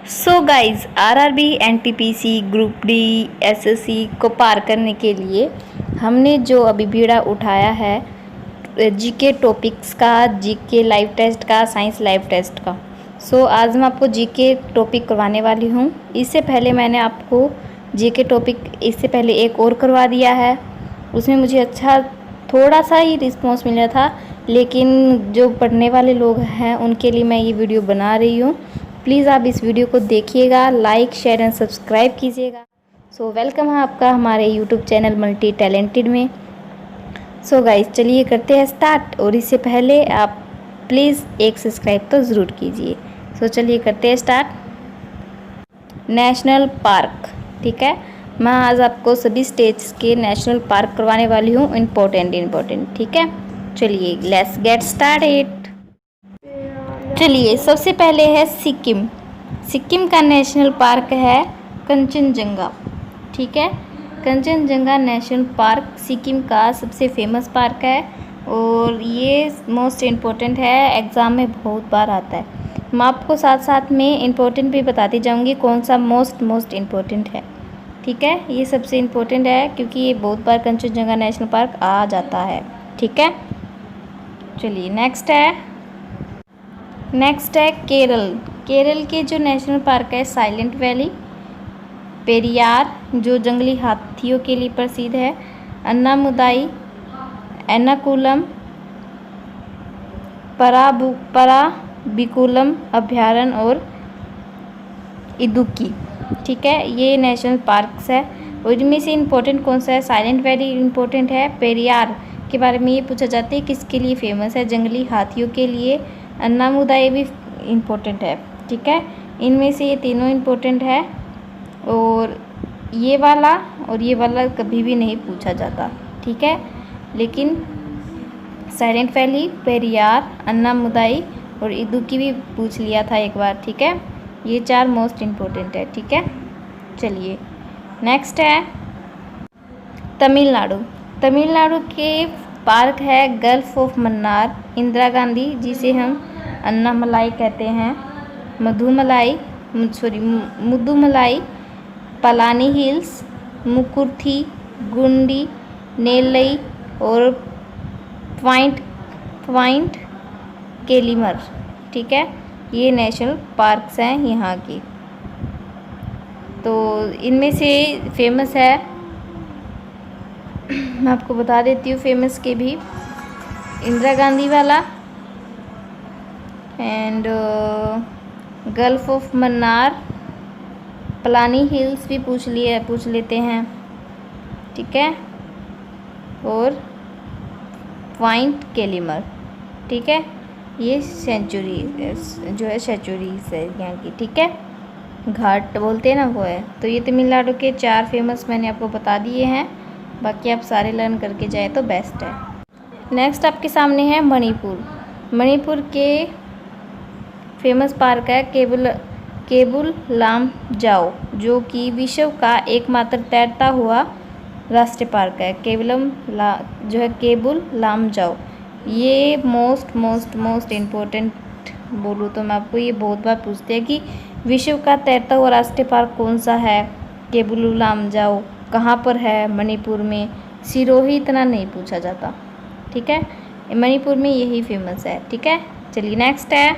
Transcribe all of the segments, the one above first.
So guys RRB NTPC group D SSC को पार करने के लिए हमने जो अभी बीड़ा उठाया है जीके टॉपिक्स का, जीके लाइव टेस्ट का, साइंस लाइव टेस्ट का। सो आज मैं आपको जीके टॉपिक करवाने वाली हूँ। इससे पहले मैंने आपको जीके टॉपिक इससे पहले एक और करवा दिया है, उसमें मुझे अच्छा थोड़ा सा ही रिस्पॉन्स मिला था, लेकिन जो पढ़ने वाले लोग हैं उनके लिए मैं ये वीडियो बना रही हूँ। प्लीज़ आप इस वीडियो को देखिएगा, लाइक शेयर एंड सब्सक्राइब कीजिएगा। सो वेलकम है आपका हमारे यूट्यूब चैनल मल्टी टैलेंटेड में। सो गाइस चलिए करते हैं स्टार्ट, और इससे पहले आप प्लीज़ एक सब्सक्राइब तो ज़रूर कीजिए। सो चलिए करते हैं स्टार्ट। नेशनल पार्क, ठीक है। मैं आज आपको सभी स्टेट्स के नेशनल पार्क करवाने वाली हूँ, इम्पोर्टेंट, ठीक है। चलिए लेट्स गेट स्टार्टेड। चलिए सबसे पहले है सिक्किम। सिक्किम का नेशनल पार्क है कंचनजंगा, ठीक है। कंचनजंगा नेशनल पार्क सिक्किम का सबसे फेमस पार्क है, और ये मोस्ट इम्पोर्टेंट है, एग्ज़ाम में बहुत बार आता है। मैं आपको साथ साथ में इम्पोर्टेंट भी बताती जाऊंगी कौन सा मोस्ट इम्पोर्टेंट है, ठीक है। ये सबसे इम्पोर्टेंट है क्योंकि ये बहुत बार कंचनजंगा नेशनल पार्क आ जाता है, ठीक है। चलिए नेक्स्ट है केरल। केरल के जो नेशनल पार्क है साइलेंट वैली, पेरियार जो जंगली हाथियों के लिए प्रसिद्ध है, अन्नामुदाई, एर्नाकुलम, पराबिकुलम अभ्यारण्य और इदुक्की, ठीक है। ये नेशनल पार्क्स है, और इनमें से इम्पोर्टेंट कौन सा है? साइलेंट वैली इम्पोर्टेंट है। पेरियार के बारे में ये पूछा जाता है किसके लिए फेमस है? जंगली हाथियों के लिए। अन्नामुदाई भी इम्पोर्टेंट है, ठीक है। इनमें से ये तीनों इम्पोर्टेंट है, और ये वाला कभी भी नहीं पूछा जाता, ठीक है। लेकिन साइलेंट वैली, पेरियार, अन्नामुदाई और इदुक्की भी पूछ लिया था एक बार, ठीक है। ये चार मोस्ट इम्पोर्टेंट है, ठीक है। चलिए नेक्स्ट है तमिलनाडु। तमिलनाडु के पार्क है गल्फ ऑफ मन्नार, इंदिरा गांधी जिसे हम अन्नामलाई कहते हैं, मुदुमलाई, पलानी हिल्स, मुकुर्थी, गुंडी, नेल्लई और पॉइंट केलिमर, ठीक है। ये नेशनल पार्क्स हैं यहाँ की। तो इनमें से फेमस है, मैं आपको बता देती हूँ फेमस के भी, इंदिरा गांधी वाला and gulf of Mannar, Palani hills भी पूछ लेते हैं, ठीक है, और पॉइंट केलिमर, ठीक है। ये सेंचुरी जो है सेंचुरीज है यहाँ की, ठीक है, घाट बोलते हैं ना वो है। तो ये तमिलनाडु के चार फेमस मैंने आपको बता दिए हैं, बाकी आप सारे लर्न करके जाए तो बेस्ट है। नेक्स्ट आपके सामने है मणिपुर। मणिपुर के फेमस पार्क है केबुल लामजाओ, जो कि विश्व का एकमात्र तैरता हुआ राष्ट्रीय पार्क है। जो है केबुल लामजाओ, ये मोस्ट इम्पोर्टेंट बोलूँ तो मैं आपको, ये बहुत बार पूछते हैं कि विश्व का तैरता हुआ राष्ट्रीय पार्क कौन सा है? केबुल लामजाओ कहाँ पर है? मणिपुर में। सिरोही इतना नहीं पूछा जाता, ठीक है। मणिपुर में यही फेमस है, ठीक है। चलिए नेक्स्ट है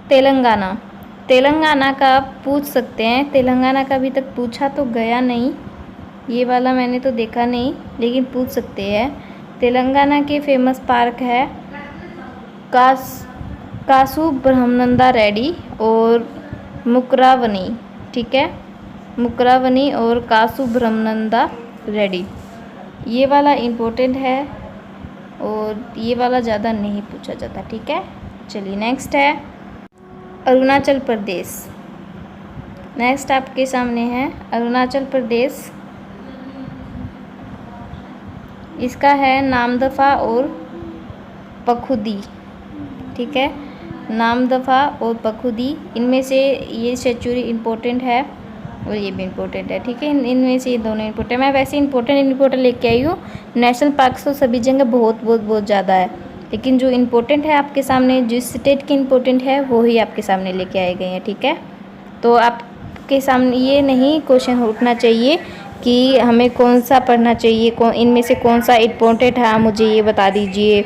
तेलंगाना। तेलंगाना का पूछ सकते हैं, तेलंगाना का अभी तक पूछा तो गया नहीं, ये वाला मैंने तो देखा नहीं, लेकिन पूछ सकते हैं। तेलंगाना के फेमस पार्क है कासु ब्रह्मानंदा रेड्डी और मुकरावनी, ठीक है। मुकरावनी और कासु ब्रह्मानंदा रेड्डी, ये वाला इम्पोर्टेंट है, और ये वाला ज़्यादा नहीं पूछा जाता, ठीक है। चलिए नेक्स्ट है अरुणाचल प्रदेश। नेक्स्ट आपके सामने है अरुणाचल प्रदेश। इसका है नामदफा और पखुदी, ठीक है। नामदफा और पखुदी, इनमें से ये सेंचुरी इम्पोर्टेंट है, और ये भी इम्पोर्टेंट है, ठीक है। इनमें से ये दोनों इम्पोर्टेंट, मैं वैसे इम्पोर्टेंट लेके आई हूँ। नेशनल पार्क तो सभी जगह बहुत ज़्यादा है, लेकिन जो इम्पोर्टेंट है आपके सामने, जिस स्टेट की इम्पोर्टेंट है वो ही आपके सामने लेके आए गए हैं, ठीक है। तो आपके सामने ये नहीं क्वेश्चन उठना चाहिए कि हमें कौन सा पढ़ना चाहिए, इनमें से कौन सा इम्पोर्टेंट है, मुझे ये बता दीजिए।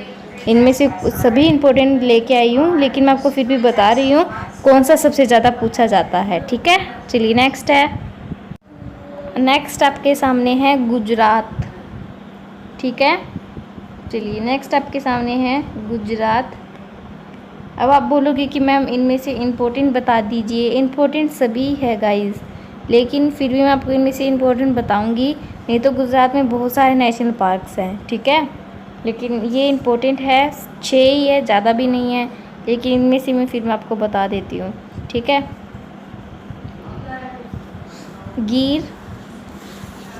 इनमें से सभी इम्पोर्टेंट लेके आई हूँ, लेकिन मैं आपको फिर भी बता रही हूँ कौन सा सबसे ज़्यादा पूछा जाता है। ठीक है, चलिए नेक्स्ट है। नेक्स्ट आपके सामने है गुजरात। ठीक है, चलिए नेक्स्ट आपके सामने है गुजरात। अब आप बोलोगे कि मैम इनमें से इम्पोर्टेंट बता दीजिए। इम्पोर्टेंट सभी है गाइस, लेकिन फिर भी मैं आपको इनमें से इम्पोर्टेंट बताऊंगी। नहीं तो गुजरात में बहुत सारे नेशनल पार्क्स हैं, ठीक है, लेकिन ये इम्पोर्टेंट है, 6 ही है, ज़्यादा भी नहीं है, लेकिन इनमें से मैं फिर मैं आपको बता देती हूँ। ठीक है, गिर,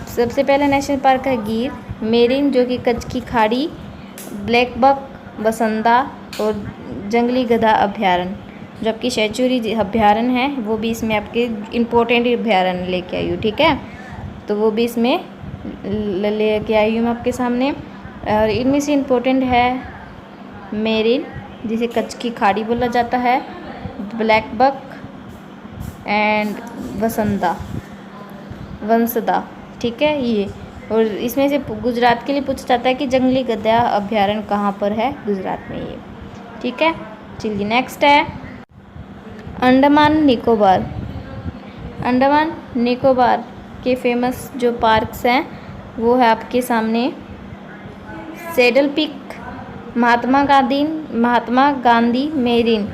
सबसे पहला नेशनल पार्क है गिर। मेरिन जो कि कच्छ की खाड़ी, ब्लैक बक, बसंदा और जंगली गधा अभ्यारण्य, जो आपकी सेंचुरी अभ्यारण्य है, वो भी इसमें आपके इम्पोर्टेंट अभ्यारण्य लेके आई हूँ। ठीक है, तो वो भी इसमें लेके आई हूँ मैं आपके सामने। और इनमें से इम्पोर्टेंट है मेरिन, जिसे कच्छ की खाड़ी बोला जाता है, ब्लैक बक एंड वंसदा। ठीक है, ये। और इसमें से गुजरात के लिए पूछा जाता है कि जंगली गधा अभ्यारण्य कहाँ पर है, गुजरात में ये। ठीक है, चलिए नेक्स्ट है अंडमान निकोबार। अंडमान निकोबार के फेमस जो पार्क्स हैं वो है आपके सामने saddle peak, Mahatma Gandhi marine,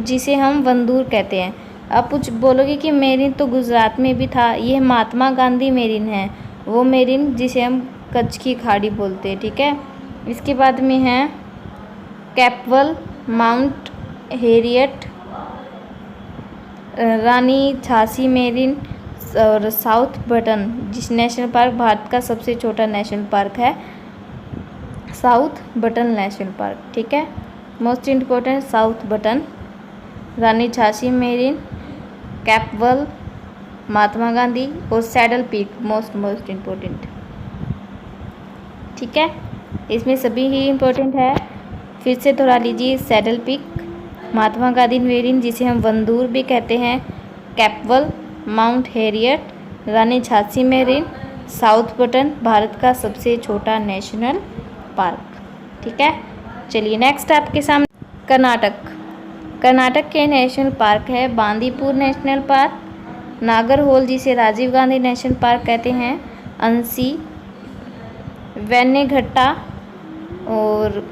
जिसे हम वंदूर कहते हैं। अब कुछ बोलोगे कि मेरिन तो गुजरात में भी था, ये महात्मा गांधी मेरिन है, वो मेरिन जिसे हम कच्छ की खाड़ी बोलते हैं। ठीक है, इसके बाद में है कैपवल, mount Harriet, Rani Jhansi marine और साउथ बटन। जिस नेशनल पार्क भारत का सबसे छोटा नेशनल पार्क है, साउथ बटन नेशनल पार्क। ठीक है, मोस्ट इम्पोर्टेंट साउथ बटन, रानी झांसी मेरिन, कैपवल, महात्मा गांधी और सैडल पीक मोस्ट इम्पोर्टेंट। ठीक है, इसमें सभी ही इम्पोर्टेंट है। फिर से दोहरा लीजिए, saddle peak, Mahatma Gandhi marine जिसे हम वंदूर भी कहते हैं, कैपवल, mount Harriet, Rani Jhansi marine, south button Bharat का सबसे छोटा नेशनल पार्क। ठीक है, चलिए नेक्स्ट आपके सामने कर्नाटक। कर्नाटक के नेशनल पार्क है बांदीपुर नेशनल पार्क, नागरहोल जिसे राजीव गांधी नेशनल पार्क कहते हैं, अंसी, वेन्नेघट्टा और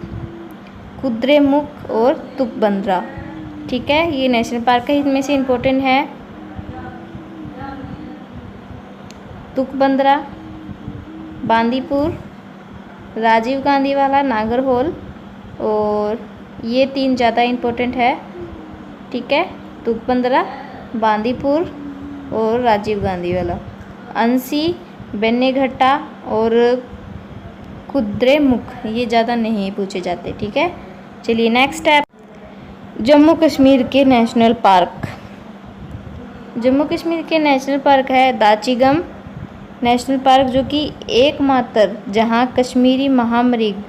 कुद्रेमुख और तुकबंद्रा। ठीक है, ये नेशनल पार्क है। इनमें से इम्पोर्टेंट है तुकबंद्रा, बांदीपुर, राजीव गांधी वाला नागरहोल, और ये 3 ज़्यादा इम्पोर्टेंट है। ठीक है, तुकबंद्रा, बांदीपुर और राजीव गांधी वाला। अंसी, वेन्नेघट्टा और कुद्रेमुख ये ज़्यादा नहीं पूछे जाते। ठीक है, चलिए नेक्स्ट है जम्मू कश्मीर के नेशनल पार्क। जम्मू कश्मीर के नेशनल पार्क है दाचिगम नेशनल पार्क, जो कि एकमात्र जहां कश्मीरी महामृग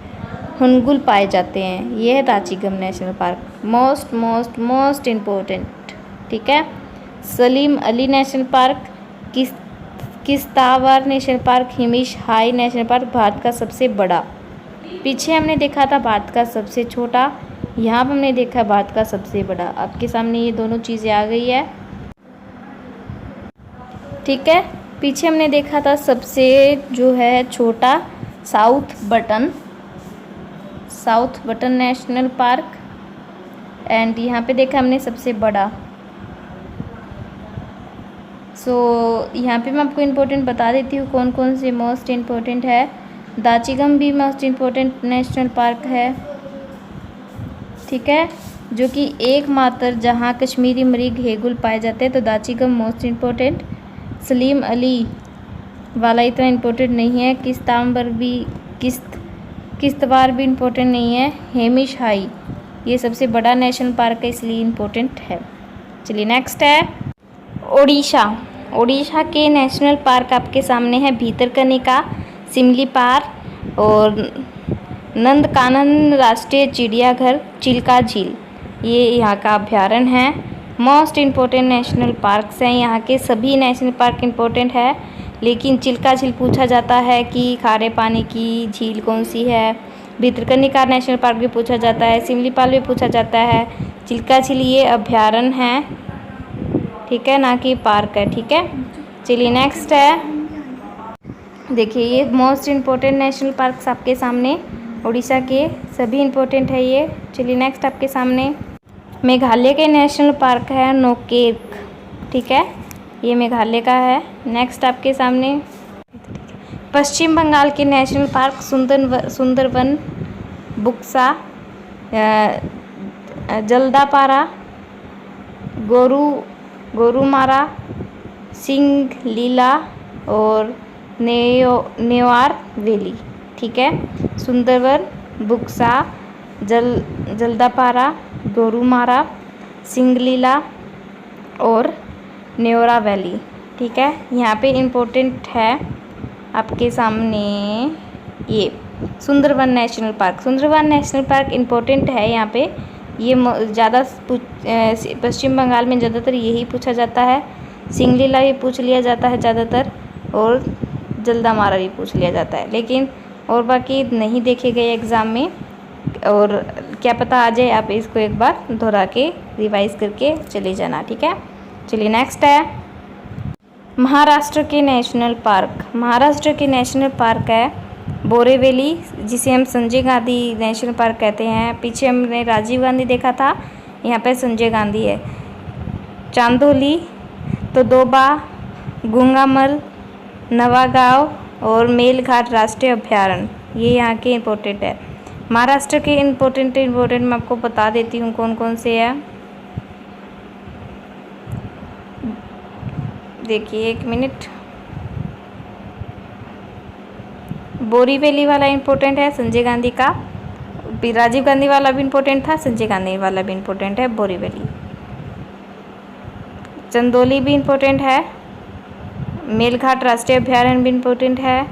हुनगुल पाए जाते हैं, ये है Dachigam national park. Most important. ठीक है, Salim Ali national park, Kishtwar national park, Hemis high national park Bharat का सबसे बड़ा। पीछे हमने देखा था भारत का सबसे छोटा, यहाँ पर हमने देखा भारत का सबसे बड़ा। आपके सामने ये दोनों चीज़ें आ गई है। ठीक है, पीछे हमने देखा था सबसे जो है छोटा south button national park, and यहाँ पे देखा हमने सबसे बड़ा। यहाँ पे मैं आपको इम्पोर्टेंट बता देती हूँ कौन कौन से मोस्ट इम्पोर्टेंट है। दाचिगम भी मोस्ट इम्पोर्टेंट नेशनल पार्क है। ठीक है, जो कि एकमात्र जहाँ कश्मीरी मृग हेगुल पाए जाते हैं, तो दाचिगम मोस्ट इम्पोर्टेंट। सलीम अली वाला इतना इम्पोर्टेंट नहीं है। किश्तवाड़ भी इम्पोर्टेंट नहीं है। हेमिश हाई ये सबसे बड़ा नेशनल पार्क है, इसलिए इम्पोर्टेंट है। चलिए नेक्स्ट है ओडिशा के नेशनल पार्क आपके सामने है भीतरकनिका, सिमलीपाल और नंदकानन राष्ट्रीय चिड़ियाघर, चिल्का झील ये यहाँ का अभ्यारण्य है। मोस्ट इम्पोर्टेंट नेशनल पार्क्स हैं, यहाँ के सभी नेशनल पार्क इम्पोर्टेंट है, लेकिन चिल्का झील पूछा जाता है कि खारे पानी की झील कौन सी है। भितरकनिका नेशनल पार्क भी पूछा जाता है, सिमलीपाल भी पूछा जाता है। चिल्का झील ये अभ्यारण्य है, ठीक है, ना कि पार्क है, ठीक है। चलिए नेक्स्ट है, देखिए ये मोस्ट इम्पोर्टेंट नेशनल पार्क्स आपके सामने उड़ीसा के सभी इम्पोर्टेंट है ये। चलिए नेक्स्ट आपके सामने मेघालय के नेशनल पार्क है नोकेक, ठीक है, ये मेघालय का है। नेक्स्ट आपके सामने पश्चिम बंगाल के नेशनल पार्क सुंदरवन, बुक्सा, जल्दापारा, गोरुमारा, सिंगलीला और नेवार वैली, ठीक है। सुंदरवन, बुक्सा, जल्दापारा, गोरुमारा, सिंगलीला और नेवरा वैली, ठीक है। यहाँ पे इम्पोर्टेंट है आपके सामने ये Sundarban national park. Sundarban national park important है यहाँ पे, ये ज़्यादा पश्चिम बंगाल में ज़्यादातर यही पूछा जाता है। सिंगलीला भी पूछ लिया जाता है ज़्यादातर, और जल्दामारा भी पूछ लिया जाता है, लेकिन और बाकी नहीं देखे गए एग्ज़ाम में, और क्या पता आ जाए, आप इसको एक बार दोहरा के रिवाइज करके चले जाना, ठीक है। चलिए नेक्स्ट है महाराष्ट्र के नेशनल पार्क। महाराष्ट्र के नेशनल पार्क है बोरीवली, जिसे हम संजय गांधी नेशनल पार्क कहते हैं। पीछे हमने राजीव गांधी देखा था, यहाँ पे संजय गांधी है। चांदोली, तोदोबा, गुंगामल, नवागांव और मेलघाट राष्ट्रीय अभ्यारण्य, ये यहाँ के इम्पोर्टेंट है। महाराष्ट्र के इम्पोर्टेंट मैं आपको बता देती हूँ कौन कौन से हैं। देखिए एक मिनट, बोरीवली वाला इम्पोर्टेंट है संजय गांधी का, राजीव गांधी वाला भी इम्पोर्टेंट था, संजय गांधी वाला भी इम्पोर्टेंट है बोरीवली। चंदौली भी इम्पोर्टेंट है, मेलघाट राष्ट्रीय अभ्यारण्य भी इम्पोर्टेंट है,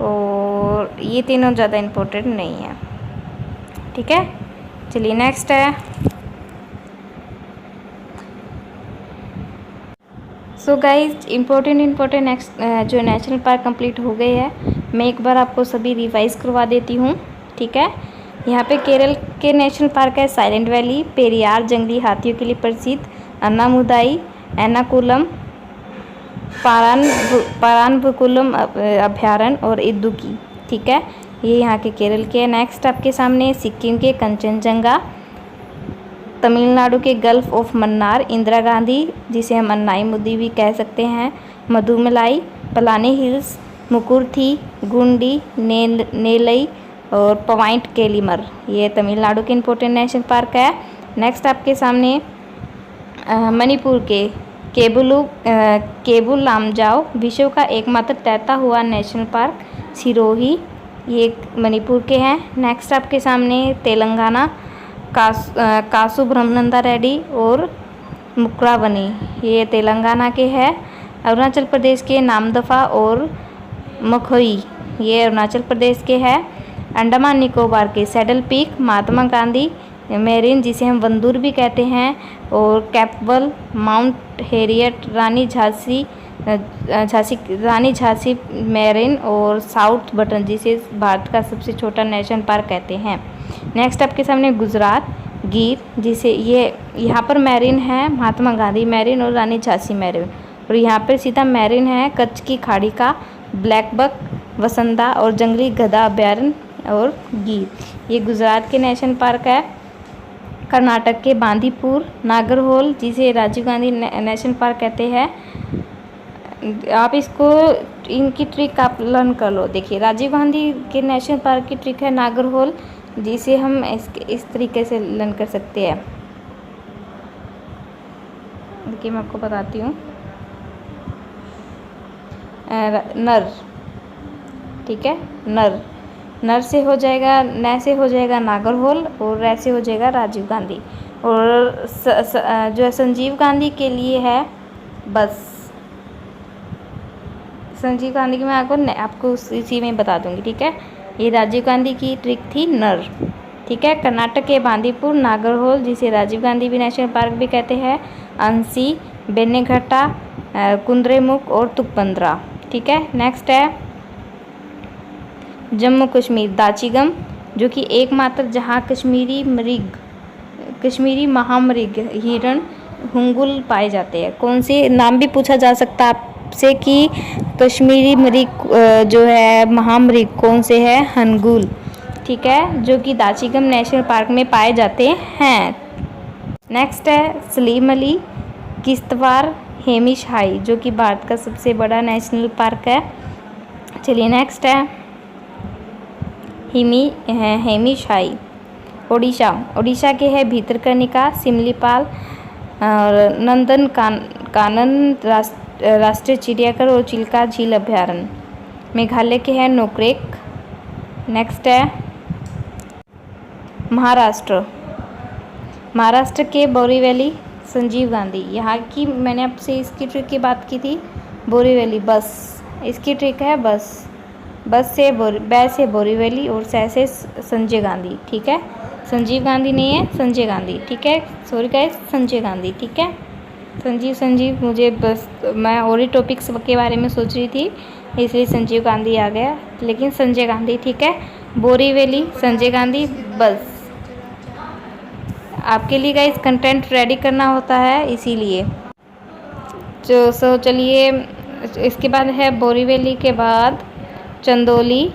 और ये तीनों ज़्यादा इम्पोर्टेंट नहीं है, ठीक है। चलिए नेक्स्ट है, सो गाइज इम्पोर्टेंट नेक्स्ट जो नेशनल पार्क कंप्लीट हो गए हैं, मैं एक बार आपको सभी रिवाइज करवा देती हूँ, ठीक है। यहाँ पे केरल के नेशनल पार्क है साइलेंट वैली, पेरियार जंगली हाथियों के लिए प्रसिद्ध, अन्नामुदाई, एर्नाकुलम, पारानबुकुलम अभ्यारण्य और इदुक्की, ठीक है, ये यहाँ के केरल के। नेक्स्ट आपके सामने सिक्किम के कंचनजंगा, तमिलनाडु के गल्फ ऑफ मन्नार, इंदिरा गांधी जिसे हम अन्नाईमुदी भी कह सकते हैं, मधुमलाई, पलानी हिल्स, मुकुर्थी, गुंडी, नेलई और पवाइंट केलीमर, ये तमिलनाडु के इम्पोर्टेंट नेशनल पार्क है। नेक्स्ट आपके सामने मणिपुर के केबुल लामजाओ, विश्व का एकमात्र तैरता हुआ नेशनल पार्क सिरोही, ये मणिपुर के हैं। नेक्स्ट आपके सामने तेलंगाना कासु ब्रह्मानंदा रेड्डी और मुक्रावनी, ये तेलंगाना के हैं। अरुणाचल प्रदेश के नामदफा और मखोई, ये अरुणाचल प्रदेश के हैं। अंडमान निकोबार के saddle peak, Mahatma Gandhi marine जिसे हम वंदूर भी कहते हैं, और कैपबल, mount Harriet, Rani Jhansi marine और साउथ बटन जिसे भारत का सबसे छोटा नेशनल पार्क कहते हैं। नेक्स्ट आपके सामने गुजरात गिर, जिसे ये यहाँ पर मेरिन है, महात्मा गांधी मेरिन और रानी झांसी मेरिन, और यहाँ पर सीधा मेरिन है कच्छ की खाड़ी का, ब्लैकबक, वसंदा और जंगली गधा अभ्यारण्य और गिर, ये गुजरात के नेशनल पार्क है। कर्नाटक के बांदीपुर, नागरहोल जिसे राजीव गांधी नेशनल पार्क कहते हैं। आप इसको इनकी ट्रिक आप लर्न कर लो। देखिए राजीव गांधी के नेशनल पार्क की ट्रिक है नागरहोल, जिसे हम इस तरीके से लर्न कर सकते हैं। देखिए मैं आपको बताती हूँ, नर, ठीक है, नर से हो जाएगा, न से हो जाएगा नागरहोल, और रै से हो जाएगा राजीव गांधी, और जो संजीव गांधी के लिए है बस, संजीव गांधी की मैं आपको इसी में बता दूंगी, ठीक है। ये राजीव गांधी की ट्रिक थी नर, ठीक है। कर्नाटक के बांदीपुर, नागरहोल जिसे राजीव गांधी भी नेशनल पार्क भी कहते हैं, अंसी, बेनेघट्टा, कुद्रेमुख और तुकबंदरा। ठीक है। नेक्स्ट है जम्मू कश्मीर, दाचिगम, जो कि एकमात्र जहाँ कश्मीरी महामृग हिरण हुंगुल पाए जाते हैं। कौन से नाम भी पूछा जा सकता है आपसे कि कश्मीरी मृग जो है महामृग कौन से है? हंगुल। ठीक है, जो कि दाचिगम नेशनल पार्क में पाए जाते हैं। नेक्स्ट है सलीम अली, किश्तवाड़, हेमिश हाई, जो कि भारत का सबसे बड़ा नेशनल पार्क है। चलिए नेक्स्ट है हेमिश हाई, उड़ीसा के है भितरकनिका, सिमलीपाल और नंदन कानन राष्ट्रीय चिड़ियाघर और चिल्का झील अभ्यारण्य। मेघालय के है नोकरेक। नेक्स्ट है महाराष्ट्र के बोरीवली, संजीव गांधी। यहाँ की मैंने आपसे इसकी ट्रिक की बात की थी, बोरीवली बस, इसकी ट्रिक है बस से बै से बोरीवली और से संजय गांधी। ठीक है, संजीव गांधी नहीं है, संजय गांधी। ठीक है, सॉरी गाइस, संजय गांधी। ठीक है, संजीव मुझे बस मैं और ही टॉपिक्स के बारे में सोच रही थी इसलिए संजीव गांधी आ गया, लेकिन संजय गांधी। ठीक है, बोरीवली, संजय गांधी बस। आपके लिए गाइस कंटेंट रेडी करना होता है इसीलिए। चलिए इसके बाद है बोरीवली के बाद चांदोली,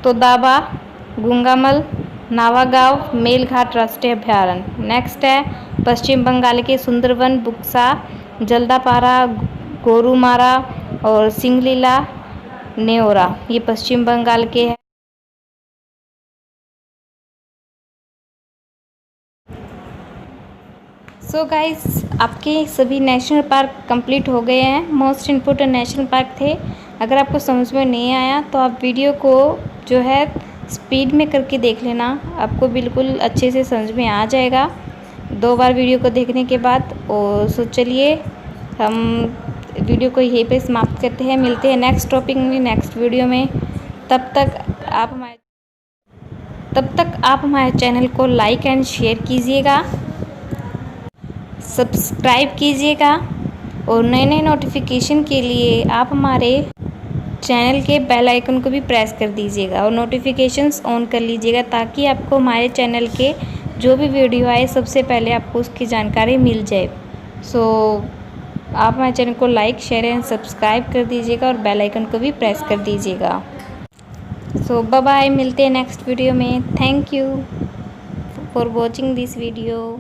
तोदाबा, गुंगामल, नावागांव, मेलघाट राष्ट्रीय अभ्यारण्य। नेक्स्ट है पश्चिम बंगाल के सुंदरवन, बुक्सा, जल्दापारा, गोरुमारा और सिंगलीला नेओरा, ये पश्चिम बंगाल के हैं। सो गाइस, आपके सभी नेशनल पार्क कंप्लीट हो गए हैं। मोस्ट इम्पोर्टेंट नेशनल पार्क थे। अगर आपको समझ में नहीं आया तो आप वीडियो को जो है स्पीड में करके देख लेना, आपको बिल्कुल अच्छे से समझ में आ जाएगा 2 बार वीडियो को देखने के बाद। और सो चलिए हम वीडियो को यहीं पे समाप्त करते हैं, मिलते हैं नेक्स्ट टॉपिक में, नेक्स्ट वीडियो में। तब तक आप हमारे चैनल को लाइक एंड शेयर कीजिएगा, सब्सक्राइब कीजिएगा और नए नए नोटिफिकेशन के लिए आप हमारे चैनल के बेल आइकन को भी प्रेस कर दीजिएगा और नोटिफिकेशंस ऑन कर लीजिएगा, ताकि आपको हमारे चैनल के जो भी वीडियो आए सबसे पहले आपको उसकी जानकारी मिल जाए। सो आप हमारे चैनल को लाइक, शेयर एंड सब्सक्राइब कर दीजिएगा और बेल आइकन को भी प्रेस कर दीजिएगा। सो बाय बाय, मिलते हैं नेक्स्ट वीडियो में। Thank you for watching this video.